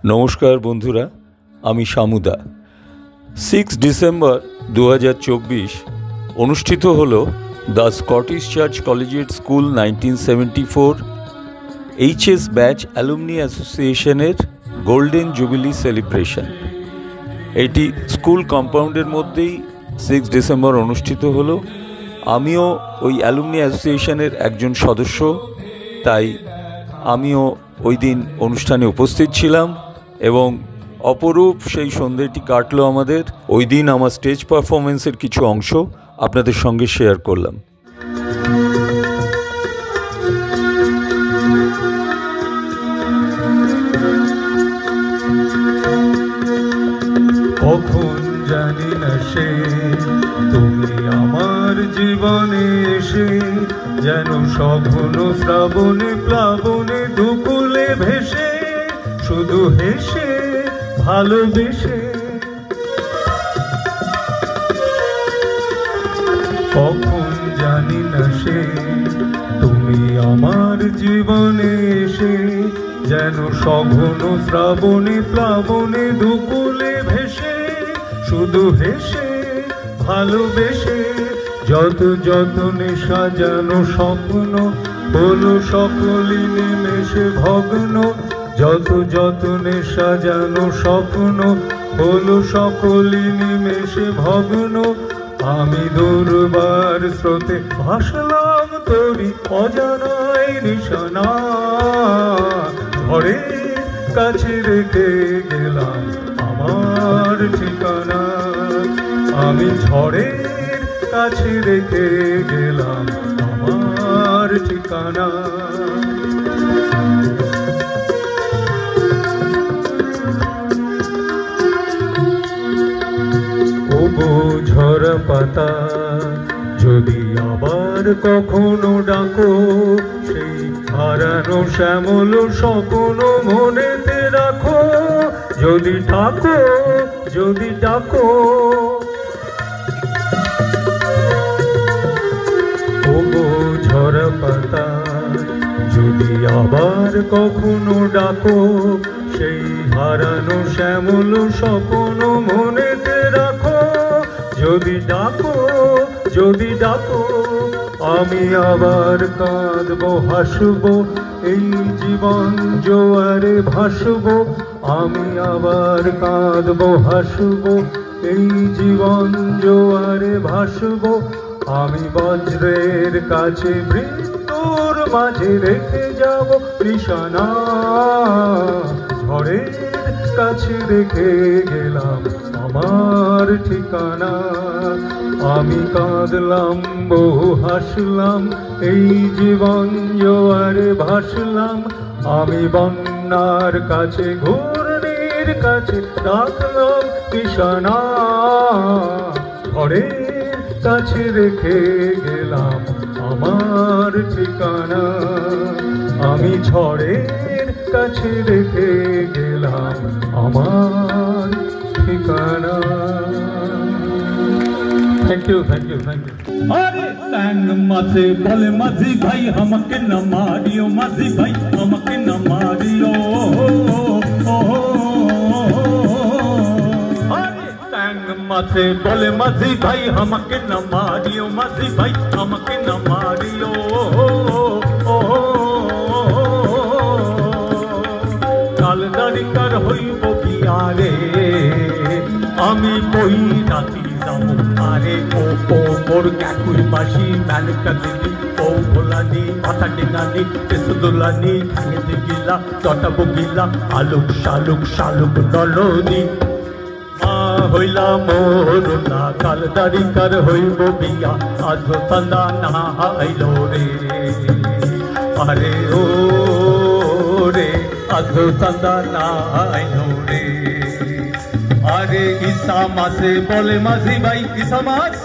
नमस्कार बंधुरा आमी शामुदा 6 डिसेम्बर 2024 अनुष्ठित हलो the Scottish Church Collegiate School 1974 HS batch alumni एसोसिएशनेर गोल्डन जुबिली सेलिब्रेशन। एटी स्कूल कम्पाउंडेर मध्येई 6 डिसेम्बर अनुष्ठित हलो। आमिओ ओई अलुमनी एसोसिएशनेर एकजन सदस्य, ताई आमिओ ओई दिन अनुष्ठाने उपस्थित छिलाम एवं अपरूप सेई सन्ध्येटी काटलो आमादेर। ओई दिन आमार स्टेज पारफरमेंसेर किछु अंश आपनादेर संगे शेयर करलाम। কখন জানি না সে তুমি আমার জীবনে এসে যেন সঘন শ্রাবণে প্লাবনে দুকুলে ভেসে শুধু হেসে ভালোবেসে। কখন জানি না সে তুমি আমার জীবনে এসে যেন সঘন শ্রাবণে প্লাবনে দুকুলে ভেসে শুধু হেসে ভালোবেসে। যত যতনে সাজানো স্বপ্ন হলো সকলই নিমেষে ভগ্ন। যত যতনে সাজানো স্বপ্ন হলো সকলই নিমেষে ভগ্ন। আমি দুর্বার স্রোতে ভাসলাম তোরি অজানায় নিশানা। ঝড়ের কাছে রেখে গেলাম আমার ঠিকানা। আমি ঝড়ের কাছে রেখে গেলাম আমার ঠিকানা। ওগো ঝরা পাতা যদি আবার কখনো ডাকো, সেই হারানো শ্যামল স্বপ্ন মনেতে রাখো। যদি ডাকো যদি ডাকো, ওগো ঝরা পাতা যদি আবার কখনো ডাকো, সেই হারানো শ্যামল স্বপ্ন মনেতে রাখো। যদি ডাকো যদি ডাকো, আমি আবার কাঁদবো হাসবো, এই জীবন জোয়ারে ভাসবো। আমি আবার কাঁদবো হাসবো, এই জীবন জোয়ারে ভাসবো। আমি বজ্রের কাছে মৃত্যুর মাঝে রেখে যাব নিশানা। ঝড়ের কাছে রেখে গেলাম আমার ঠিকানা। আমি কাঁদলাম বহু হাসলাম, এই জীবন জোয়ারে ভাসলাম। আমি বন্যার কাছে ঘূর্ণির কাছে ডাকলাম নিশানা। ঝড়ের কাছে রেখে গেলাম আমার ঠিকানা। আমি ঝড়ের কাছে রেখে গেলাম আমার ঠিকানা। Thank you thank you thank you. अरे संग मासे बोले माझी भाई हमके न मारियो, माझी भाई हमके न मारियो। अरे संग मासे बोले माझी भाई हमके न मारियो, माझी भाई हमके न मारियो। काल दाड़ी कर হইব বিয়ারে আমি বই রাতি যাবো। আরে ও ও মোর কাকুই বাসি নালকা দিদি ও ভোলানি মাথা টেঙ্গানি কেসুদোলানি খাঙে দিগিলা চটা বগিলা আলুক শালুক শালুক নলনি। মা হইলা মোর না কাল দাড়ি কার হইব বিয়া আজ সন্ধ্যা না আইলো রে। আরে ও রে আজ সন্ধ্যা না আইলো রে। আরে ঈসা মাসে বলে মাঝি ভাই ঈসা মাছ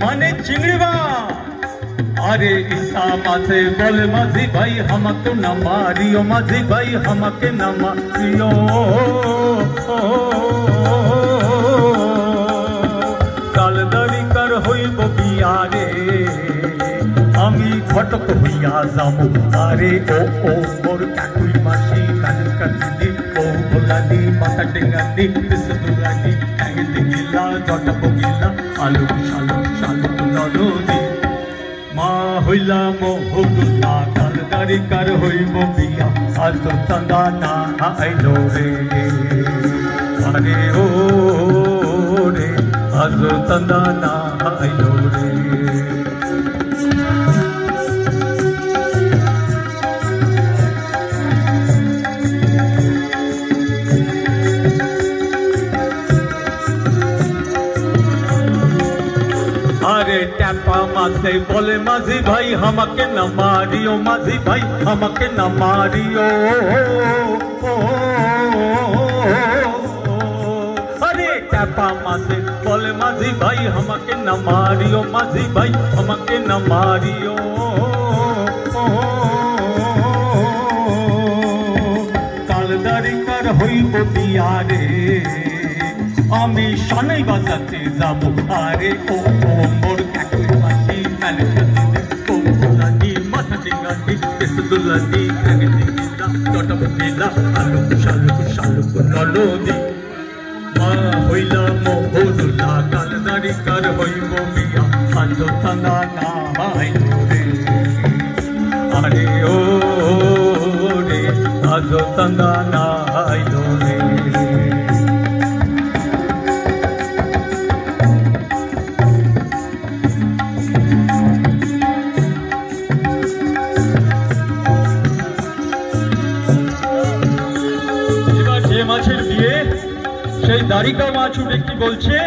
মানে চিংড়ি মাছ। আরে ঈসা মাসে বলে মাঝি ভাই আমাকে না মারিও, মাঝি ভাই আমাকে না মারিও। কাল দাড়ি কার হইব বিয়ারে আমি ঘটক হইয়া যাবো। আরে ও ও মোর কাকুই মাসি কানকা দিদি ও বৌলানি মাথা টেঙ্গানি পিসে দুলানি ঠ্যাঙেতে গিলা জটা বগিলা আলুক শালুক শালুক নরদি মা হইলা মোহরুলা কাল দাড়ি কার হইব বিয়া আজ তো চাঁদা না আইলো রে আরে ও রে আজ তো চাঁদা না আইলো রে अरे टैपा मासे बोले माझी भाई हमके न मारियो माझी भाई हमके न मारियो अरे टैपा मासे बोले माझी भाई हमके न मारियो माझी भाई हमके न मारियो कालदारी कर হইব বিয়া রে আমি শানাই বাজাতে যাব আরে ও মোর কাকুর পাশি মেলকা দিতে কোলানি মাথা টিঙ্গানি কেস দুলানি ঠ্যাঙেতে গিলা জটা বগিলা আলুক শালুক শালুক নলদি মা হইলা মোহরুলা কালদারি কার হইব বিয়া আজ চাঁদা না আইলো রে আরে ও রে আজ চাঁদা না আইলো রে মাছের বিয়ে সেই দাড়িকা মাছ উঠে কি বলছে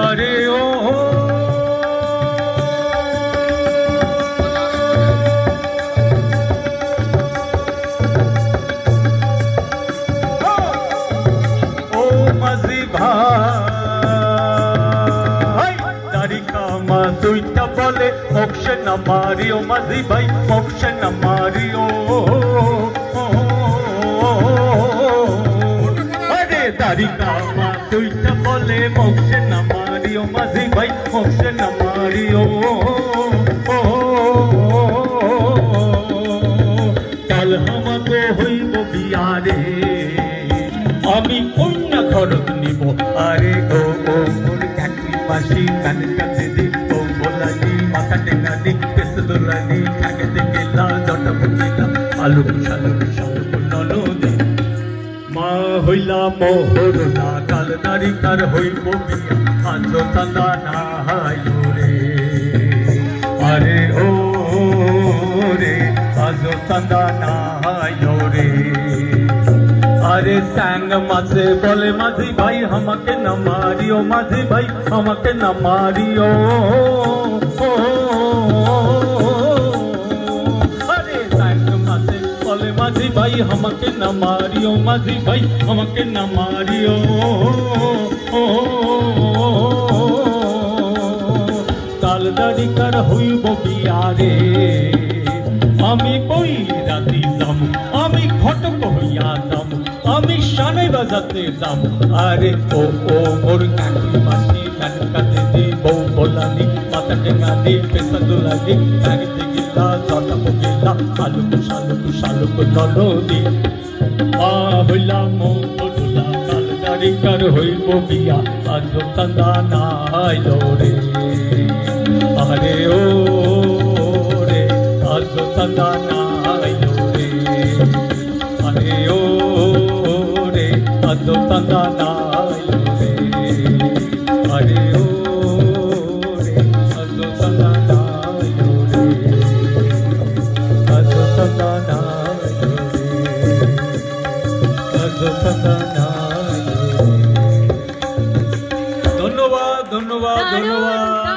আরে ও ও মাঝি ভাই দাড়িকা মাছ উইটা বলে মোক্ষে না মারিও মাঝি ভাই মোক্ষে না মারিও দাড়িকা মা তুইটা বলে মোক্ষে না মারিও মাঝি ভাই মোক্ষে না মারিও কাল আমাকে হইব বিয়া রে আমি কন্যা ঘরত নিব আরে ও ও মোর কাকুই পাশি মেলকা দিদি ও বলানি মাথা টেঙ্গানি কেস দুলানি ঠ্যাঙেতে গিলা জটা বগিলা আলুক শালুক শালুক নলদি মা হইলা মোহরুলা কালদারি কার হইব বিয়া আজ চাঁদা না আইলো রে আরে ও রে আজ চাঁদা না আইলো রে আরে স্যাং মাছে বলে মাঝি ভাই আমাকে না মারিও মাঝি ভাই আমাকে না মারিও माझी भाई हमके न मारियो माझी भाई हमके न मारियो कालदारी कर হইব বিয়া রে আমি কই রাতি যাম আমি ঘটক হইয়া যাম আমি শানাই বাজাতে যাম আরে ও ও মোর কাকুর পাশি মেলকা দিদি বউ বলানি মাথা টেঙ্গানি পেশা দুলানি ঠ্যাঙেতে গিলা জটা বগিলা আলুক শালুক শালুক নলদি মা হইলা মোহরুলা কালদারি কার হইব বিয়া আজ চাঁদা না আইলো রে আরে ও রে আজ চাঁদা না আইলো রে আরে ও রে আজ চাঁদা না আইলো রে আরে ও রে আজ চাঁদা না আইলো রে আজ চাঁদা না আইলো রে আজ চাঁদা না আইলো রে ধন্যবাদ ধন্যবাদ ধন্যবাদ